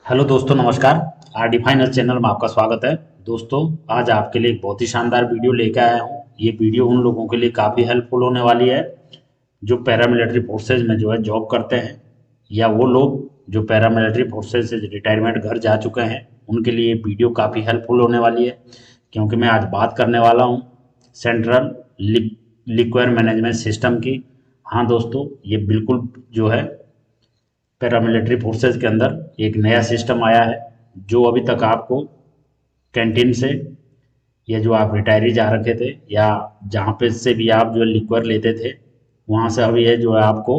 Hello दोस्तों, नमस्कार। Are definer channel में आपका स्वागत है। दोस्तों, आज आपके लिए एक बहुत ही शानदार वीडियो लेकर आया हूँ। ये वीडियो उन लोगों के लिए काफ़ी हेल्पफुल होने वाली है जो पैरामिलिट्री फोर्सेज में जो है जॉब करते हैं, या वो लोग जो पैरामिलिट्री फोर्सेज से रिटायरमेंट घर जा चुके हैं, उनके लिए ये वीडियो काफ़ी हेल्पफुल होने वाली है। क्योंकि मैं आज बात करने वाला हूँ सेंट्रल लिक्विड मैनेजमेंट सिस्टम की। हाँ दोस्तों, ये बिल्कुल जो है पैरामिलिट्री फोर्सेज के अंदर एक नया सिस्टम आया है, जो अभी तक आपको कैंटीन से, या जो आप रिटायरी जा रखे थे, या जहाँ पे से भी आप जो लिक्वर लेते थे, वहाँ से अभी ये जो है आपको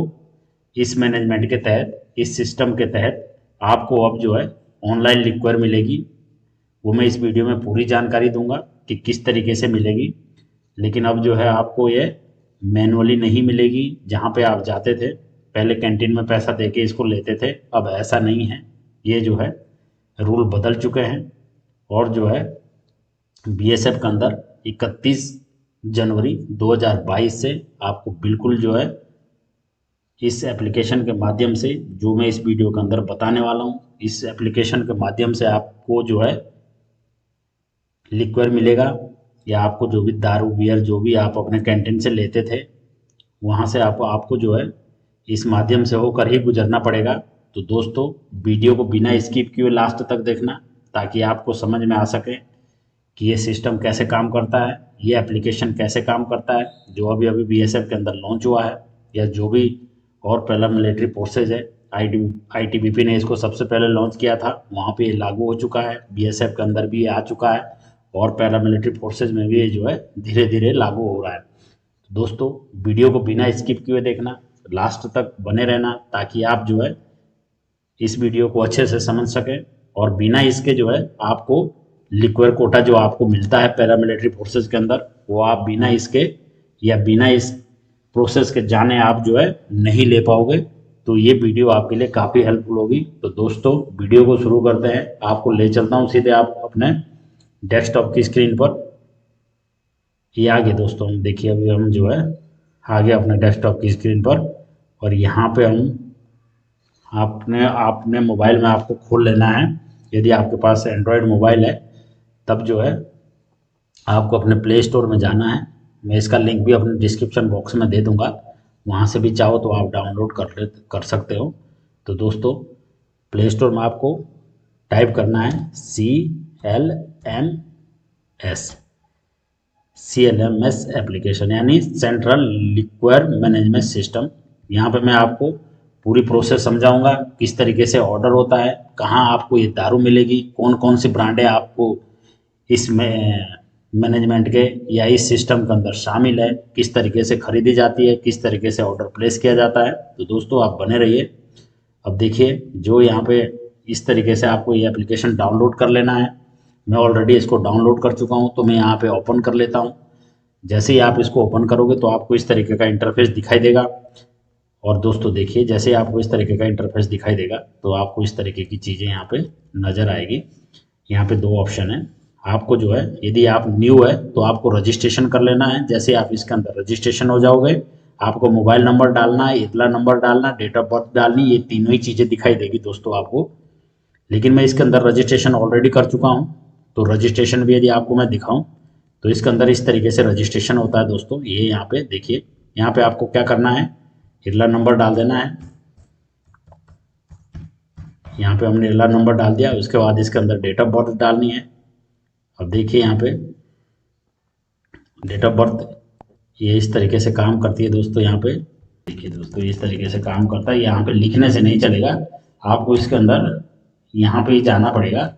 इस मैनेजमेंट के तहत, इस सिस्टम के तहत आपको अब जो है ऑनलाइन लिक्वर मिलेगी। वो मैं इस वीडियो में पूरी जानकारी दूंगा कि किस तरीके से मिलेगी। लेकिन अब जो है आपको ये मैनुअली नहीं मिलेगी, जहाँ पे आप जाते थे पहले कैंटीन में पैसा दे के इसको लेते थे, अब ऐसा नहीं है। ये जो है रूल बदल चुके हैं। और जो है बीएसएफ के अंदर 31 जनवरी 2022 से आपको बिल्कुल जो है इस एप्लीकेशन के माध्यम से, जो मैं इस वीडियो के अंदर बताने वाला हूँ, इस एप्लीकेशन के माध्यम से आपको जो है लिक्वर मिलेगा, या आपको जो भी दारू बियर जो भी आप अपने कैंटीन से लेते थे, वहाँ से आपको जो है इस माध्यम से होकर ही गुजरना पड़ेगा। तो दोस्तों, वीडियो को बिना स्किप किए लास्ट तक देखना, ताकि आपको समझ में आ सके कि ये सिस्टम कैसे काम करता है, ये एप्लीकेशन कैसे काम करता है, जो अभी अभी बीएसएफ के अंदर लॉन्च हुआ है, या जो भी और पैरामिलिट्री फोर्सेज है। आईटीबीपी ने इसको सबसे पहले लॉन्च किया था, वहाँ पे ये लागू हो चुका है, बीएसएफ के अंदर भी ये आ चुका है, और पैरामिलिट्री फोर्सेज में भी ये जो है धीरे धीरे लागू हो रहा है। तो दोस्तों, वीडियो को बिना स्किप किए देखना, लास्ट तक बने रहना, ताकि आप जो है इस वीडियो को अच्छे से समझ सकें, और बिना इसके जो है आपको लिक्विड कोटा जो आपको मिलता है पैरामिलिट्री फोर्सेज के अंदर, वो आप बिना इसके या बिना इस प्रोसेस के जाने आप जो है नहीं ले पाओगे। तो ये वीडियो आपके लिए काफ़ी हेल्पफुल होगी। तो दोस्तों, वीडियो को शुरू करते हैं। आपको ले चलता हूँ सीधे आप अपने डेस्कटॉप की स्क्रीन पर। ये आ गए दोस्तों, हम देखिए अभी हम जो है आ गए अपने डेस्कटॉप की स्क्रीन पर। और यहाँ पे हम आपने आपने मोबाइल में आपको खोल लेना है। यदि आपके पास एंड्रॉयड मोबाइल है, तब जो है आपको अपने प्ले स्टोर में जाना है। मैं इसका लिंक भी अपने डिस्क्रिप्शन बॉक्स में दे दूंगा, वहाँ से भी चाहो तो आप डाउनलोड कर सकते हो। तो दोस्तों, प्ले स्टोर में आपको टाइप करना है CLMS, CLMS एप्लीकेशन, यानी सेंट्रल लिक्विड मैनेजमेंट सिस्टम। यहाँ पे मैं आपको पूरी प्रोसेस समझाऊंगा, किस तरीके से ऑर्डर होता है, कहाँ आपको ये दारू मिलेगी, कौन कौन सी ब्रांडें आपको इसमें मैनेजमेंट के या इस सिस्टम के अंदर शामिल है, किस तरीके से खरीदी जाती है, किस तरीके से ऑर्डर प्लेस किया जाता है। तो दोस्तों, आप बने रहिए। अब देखिए, जो यहाँ पे इस तरीके से आपको ये एप्लीकेशन डाउनलोड कर लेना है। मैं ऑलरेडी इसको डाउनलोड कर चुका हूँ, तो मैं यहाँ पे ओपन कर लेता हूँ। जैसे ही आप इसको ओपन करोगे तो आपको इस तरीके का इंटरफेस दिखाई देगा। और दोस्तों देखिए, जैसे ही आपको इस तरीके का इंटरफेस दिखाई देगा, तो आपको इस तरीके की चीज़ें यहाँ पे नज़र आएगी। यहाँ पे दो ऑप्शन है। आपको जो है, यदि आप न्यू है तो आपको रजिस्ट्रेशन कर लेना है। जैसे आप इसके अंदर रजिस्ट्रेशन हो जाओगे, आपको मोबाइल नंबर डालना है, इतला नंबर डालना, डेट ऑफ बर्थ डालनी, ये तीनों ही चीज़ें दिखाई देगी दोस्तों आपको। लेकिन मैं इसके अंदर रजिस्ट्रेशन ऑलरेडी कर चुका हूँ, तो रजिस्ट्रेशन भी यदि आपको मैं दिखाऊं, तो इसके अंदर इस तरीके से रजिस्ट्रेशन होता है दोस्तों। ये यहाँ पे देखिए, यहाँ पे आपको क्या करना है, इरला नंबर डाल देना है। यहाँ पे हमने इरला नंबर डाल दिया, उसके बाद इसके अंदर डेट ऑफ बर्थ डालनी है। अब देखिए यहाँ पे डेट ऑफ बर्थ ये इस तरीके से काम करती है दोस्तों। यहाँ पे देखिए दोस्तों, इस तरीके से काम करता है। यहाँ पे लिखने से नहीं चलेगा, आपको इसके अंदर यहाँ पे ही जाना पड़ेगा।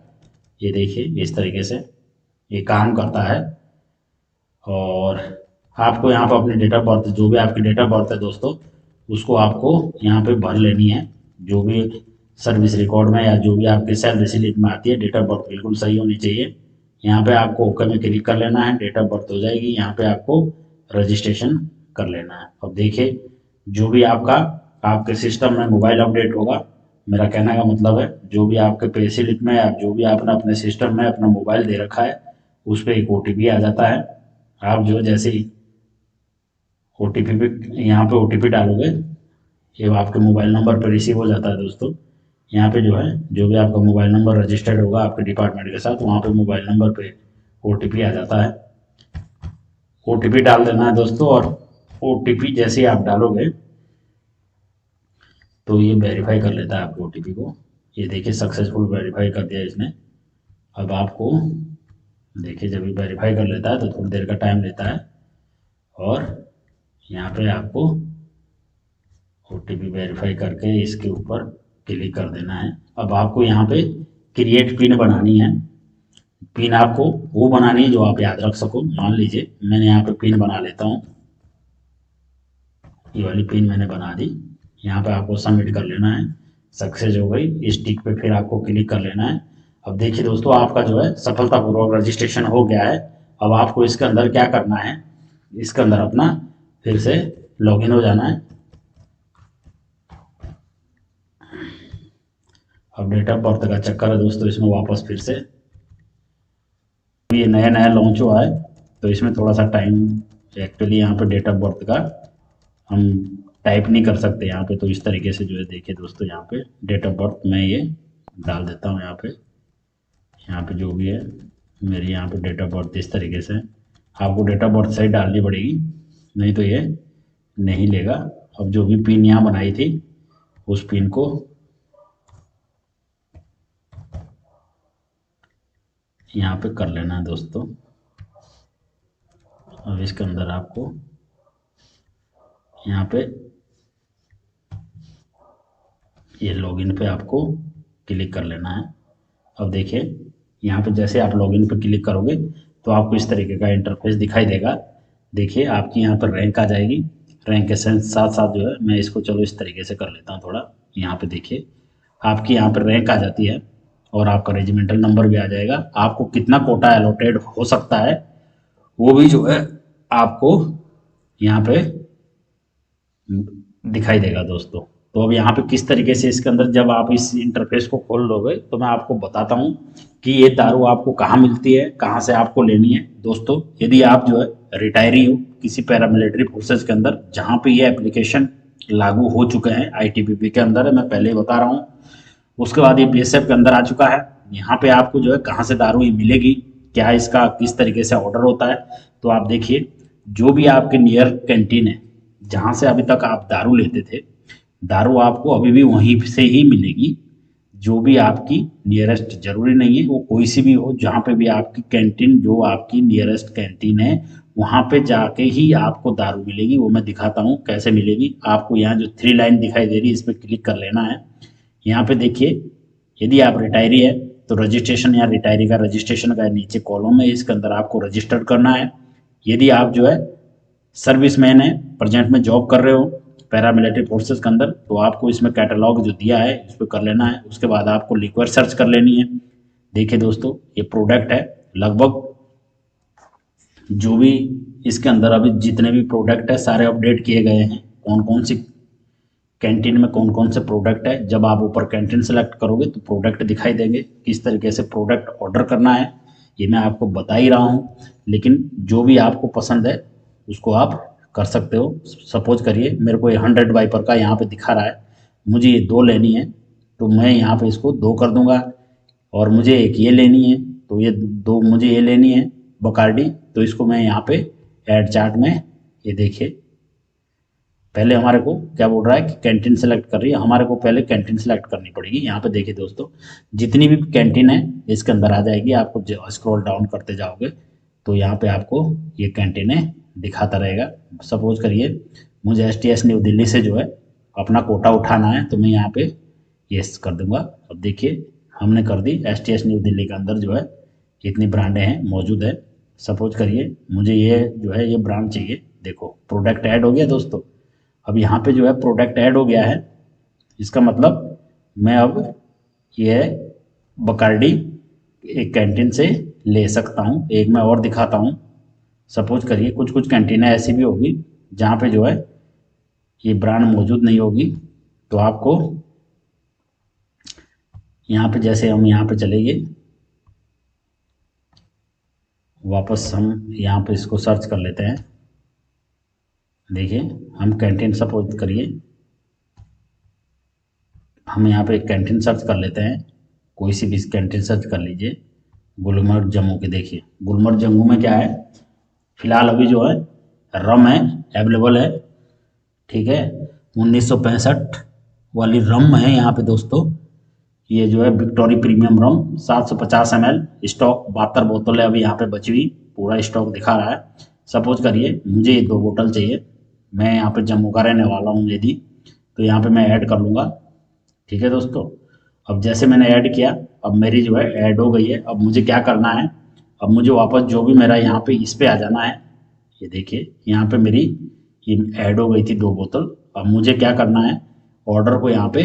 ये देखिए, इस तरीके से ये काम करता है। और आपको यहाँ पर अपनी डेट ऑफ बर्थ, जो भी आपकी डेट ऑफ बर्थ है दोस्तों, उसको आपको यहाँ पे भर लेनी है। जो भी सर्विस रिकॉर्ड में या जो भी आपके सैलरी स्लिप में आती है, डेट ऑफ बर्थ बिल्कुल सही होनी चाहिए। यहाँ पे आपको ओके में क्लिक कर लेना है, डेट ऑफ बर्थ हो जाएगी। यहाँ पे आपको रजिस्ट्रेशन कर लेना है। अब देखिए, जो भी आपका आपके सिस्टम में मोबाइल अपडेट होगा, मेरा कहने का मतलब है जो भी आपके पे स्लिप में या जो भी आपने अपने सिस्टम में अपना मोबाइल दे रखा है, उस पर एक OTP आ जाता है। आप जो जैसे ही OTP पे यहाँ पे OTP डालोगे, ये आपके मोबाइल नंबर पर रिसीव हो जाता है दोस्तों। यहाँ पे जो है जो भी आपका मोबाइल नंबर रजिस्टर्ड होगा आपके डिपार्टमेंट के साथ, वहाँ पे मोबाइल नंबर पे ओटीपी आ जाता है। ओटीपी डाल देना है दोस्तों, और ओटीपी जैसे ही आप डालोगे तो ये वेरीफाई कर लेता है आपके ओटीपी को। ये देखिए सक्सेसफुल वेरीफाई कर दिया इसने। अब आपको देखिए जब ये वेरीफाई कर लेता है तो थोड़ी देर का टाइम लेता है, और यहाँ पे आपको ओटीपी वेरीफाई करके इसके ऊपर क्लिक कर देना है। अब आपको यहाँ पे क्रिएट पिन बनानी है। पिन आपको वो बनानी है जो आप याद रख सको। मान लीजिए मैंने यहाँ पे पिन बना लेता हूँ, ये वाली पिन मैंने बना दी। यहाँ पे आपको सबमिट कर लेना है। सक्सेस हो गई, इस टिक पे फिर आपको क्लिक कर लेना है। अब देखिए दोस्तों आपका जो है सफलतापूर्वक रजिस्ट्रेशन हो गया है। अब आपको इसके अंदर क्या करना है, इसके अंदर अपना फिर से लॉगिन हो जाना है। अब डेट ऑफ बर्थ का चक्कर है दोस्तों इसमें, वापस फिर से ये नया नया लॉन्च हुआ है तो इसमें थोड़ा सा टाइम, एक्चुअली यहाँ पे डेट ऑफ बर्थ का हम टाइप नहीं कर सकते यहाँ पे, तो इस तरीके से जो है देखिए दोस्तों यहाँ पे डेट ऑफ बर्थ मैं ये डाल देता हूँ। यहाँ पे जो भी है मेरी यहाँ पे डेट ऑफ बर्थ इस तरीके से, आपको डेट ऑफ बर्थ सही डालनी पड़ेगी नहीं तो ये नहीं लेगा। अब जो भी पिन यहाँ बनाई थी उस पिन को यहाँ पे कर लेना है दोस्तों। अब इसके अंदर आपको यहाँ पे ये लॉगिन पे आपको क्लिक कर लेना है। अब देखिए यहाँ पे जैसे आप लॉगिन पे क्लिक करोगे तो आपको इस तरीके का इंटरफेस दिखाई देगा। देखिए आपकी यहाँ पर रैंक आ जाएगी। रैंक के साथ साथ जो है मैं इसको चलो इस तरीके से कर लेता हूँ थोड़ा। यहाँ पे देखिए आपकी यहाँ पर रैंक आ जाती है और आपका रेजिमेंटल नंबर भी आ जाएगा। आपको कितना कोटा अलॉटेड हो सकता है वो भी जो है आपको यहाँ पे दिखाई देगा दोस्तों। तो अब यहाँ पे किस तरीके से इसके अंदर जब आप इस इंटरफेस को खोल लोगे तो मैं आपको बताता हूँ कि ये दारू आपको कहाँ मिलती है, कहाँ से आपको लेनी है। दोस्तों यदि आप जो है रिटायरी हो किसी पैरामिलिट्री फोर्सेज के अंदर जहाँ पे ये एप्लीकेशन लागू हो चुके हैं, आईटीबीपी के अंदर है, मैं पहले ही बता रहा हूँ। उसके बाद ये बीएसएफ के अंदर आ चुका है। यहाँ पे आपको जो है कहाँ से दारू ये मिलेगी, क्या इसका किस तरीके से ऑर्डर होता है, तो आप देखिए जो भी आपके नियर कैंटीन है जहाँ से अभी तक आप दारू लेते थे, दारू आपको अभी भी वहीं से ही मिलेगी। जो भी आपकी नियरेस्ट, जरूरी नहीं है वो कोई सी भी हो, जहाँ पे भी आपकी कैंटीन, जो आपकी नियरेस्ट कैंटीन है वहाँ पे जाके ही आपको दारू मिलेगी। वो मैं दिखाता हूँ कैसे मिलेगी। आपको यहाँ जो 3 लाइन दिखाई दे रही है इस पर क्लिक कर लेना है। यहाँ पे देखिए यदि आप रिटायरी है तो रजिस्ट्रेशन या रिटायरी का रजिस्ट्रेशन का नीचे कॉलम है, इसके अंदर आपको रजिस्टर करना है। यदि आप जो है सर्विस मैन है, प्रेजेंट में जॉब कर रहे हो पैरामिलिट्री फोर्सेस के अंदर, तो आपको इसमें कैटलॉग जो दिया है इस पर कर लेना है। उसके बाद आपको लिक्विड सर्च कर लेनी है। देखिए दोस्तों ये प्रोडक्ट है, लगभग जो भी इसके अंदर अभी जितने भी प्रोडक्ट है सारे अपडेट किए गए हैं। कौन कौन सी कैंटीन में कौन कौन से प्रोडक्ट है, जब आप ऊपर कैंटीन सेलेक्ट करोगे तो प्रोडक्ट दिखाई देंगे, किस तरीके से प्रोडक्ट ऑर्डर करना है ये मैं आपको बता ही रहा हूँ। लेकिन जो भी आपको पसंद है उसको आप कर सकते हो। सपोज करिए मेरे को ये 100 वाइपर का यहाँ पे दिखा रहा है, मुझे ये 2 लेनी है तो मैं यहाँ पे इसको 2 कर दूंगा। और मुझे एक ये लेनी है तो ये 2 मुझे ये लेनी है बकार्डी, तो इसको मैं यहाँ पे ऐड चार्ट में, ये देखिए पहले हमारे को क्या बोल रहा है कि कैंटीन सेलेक्ट कर रही है, हमारे को पहले कैंटीन सेलेक्ट करनी पड़ेगी। यहाँ पे देखिए दोस्तों जितनी भी कैंटीन है इसके अंदर आ जाएगी। आपको स्क्रॉल डाउन करते जाओगे तो यहाँ पे आपको ये कैंटीनें दिखाता रहेगा। सपोज करिए मुझे एसटीएस न्यू दिल्ली से जो है अपना कोटा उठाना है तो मैं यहाँ पे यस कर दूंगा। अब देखिए हमने कर दी। एसटीएस न्यू दिल्ली के अंदर जो है इतनी ब्रांडें हैं मौजूद है। सपोज करिए मुझे ये जो है ये ब्रांड चाहिए, देखो प्रोडक्ट ऐड हो गया दोस्तों। अब यहाँ पे जो है प्रोडक्ट ऐड हो गया है, इसका मतलब मैं अब ये बकार्डी एक कैंटीन से ले सकता हूँ। एक मैं और दिखाता हूँ। सपोज करिए कुछ कुछ कैंटीनें ऐसी भी होगी जहाँ पे जो है ये ब्रांड मौजूद नहीं होगी, तो आपको यहाँ पे जैसे हम यहाँ पे चलेंगे, वापस हम यहाँ पे इसको सर्च कर लेते हैं। देखिए हम कैंटीन सपोज करिए हम यहाँ पे एक कैंटीन सर्च कर लेते हैं, कोई सी भी कैंटीन सर्च कर लीजिए गुलमर्ग जम्मू के। देखिए गुलमर्ग जम्मू में क्या है, फिलहाल अभी जो है रम है, अवेलेबल है, ठीक है। 1965 वाली रम है यहाँ पे दोस्तों। ये जो है विक्टोरी प्रीमियम रम 750 ml, स्टॉक 72 बोतल है अभी यहाँ पे बची हुई, पूरा स्टॉक दिखा रहा है। सपोज करिए मुझे ये 2 बोतल चाहिए, मैं यहाँ पे जम्मू का रहने वाला हूँ यदि, तो यहाँ पे मैं ऐड कर लूँगा, ठीक है दोस्तों। अब जैसे मैंने ऐड किया, अब मेरी जो है ऐड हो गई है। अब मुझे क्या करना है, अब मुझे वापस जो भी मेरा यहाँ पे इस पे आ जाना है। ये देखिए यहाँ पे मेरी ये ऐड हो गई थी 2 बोतल। अब मुझे क्या करना है, ऑर्डर को यहाँ पे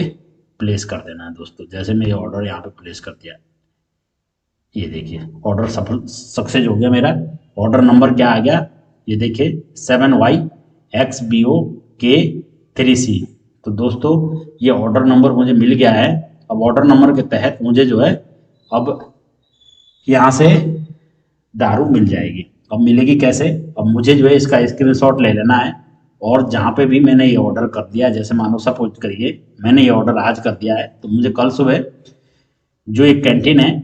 प्लेस कर देना है दोस्तों। जैसे मैं ये ऑर्डर यहाँ पे प्लेस कर दिया, ये देखिए ऑर्डर सफल सक्सेस हो गया मेरा। ऑर्डर नंबर क्या आ गया, ये देखिए 7YXBOK3C। तो दोस्तों ये ऑर्डर नंबर मुझे मिल गया है। अब ऑर्डर नंबर के तहत मुझे जो है अब यहाँ से दारू मिल जाएगी। अब मिलेगी कैसे, अब मुझे जो है इसका स्क्रीनशॉट ले लेना है, और जहाँ पे भी मैंने ये ऑर्डर कर दिया, जैसे मानो सपोज करिए मैंने ये ऑर्डर आज कर दिया है, तो मुझे कल सुबह जो एक कैंटीन है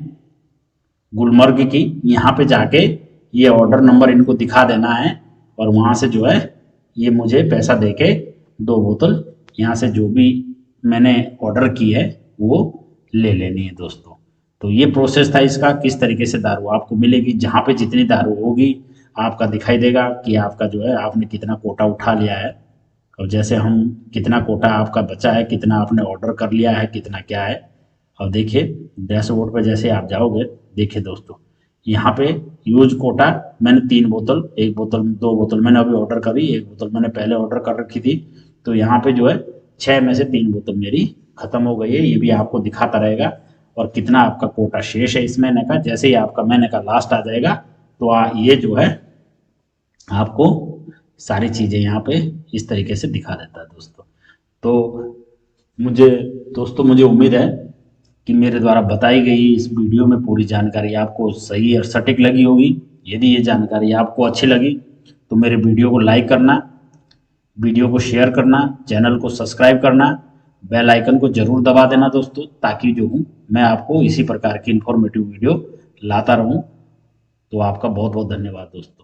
गुलमर्ग की, यहाँ पे जाके ये ऑर्डर नंबर इनको दिखा देना है, और वहाँ से जो है ये मुझे पैसा दे के 2 बोतल यहाँ से जो भी मैंने ऑर्डर की है वो ले लेनी है दोस्तों। तो ये प्रोसेस था इसका, किस तरीके से दारू आपको मिलेगी। जहाँ पे जितनी दारू होगी आपका दिखाई देगा कि आपका जो है आपने कितना कोटा उठा लिया है, और जैसे हम कितना कोटा आपका बचा है, कितना आपने ऑर्डर कर लिया है, कितना क्या है। अब देखिए डैशबोर्ड पर जैसे आप जाओगे, देखिए दोस्तों यहाँ पे यूज कोटा मैंने 3 बोतल, 1 बोतल 2 बोतल मैंने अभी ऑर्डर करी, 1 बोतल मैंने पहले ऑर्डर कर रखी थी। तो यहाँ पे जो है 6 में से 3 बोतल मेरी खत्म हो गई है। ये भी आपको दिखाता रहेगा, और कितना आपका कोटा शेष है इस महीने का। जैसे ही आपका महीने का लास्ट आ जाएगा तो ये जो है आपको सारी चीज़ें यहाँ पे इस तरीके से दिखा देता है दोस्तों। तो मुझे दोस्तों मुझे उम्मीद है कि मेरे द्वारा बताई गई इस वीडियो में पूरी जानकारी आपको सही और सटीक लगी होगी। यदि ये जानकारी आपको अच्छी लगी तो मेरे वीडियो को लाइक करना, वीडियो को शेयर करना, चैनल को सब्सक्राइब करना, बेल आइकन को जरूर दबा देना दोस्तों, ताकि जो हूँ मैं आपको इसी प्रकार की इन्फॉर्मेटिव वीडियो लाता रहूँ। तो आपका बहुत बहुत धन्यवाद दोस्तों।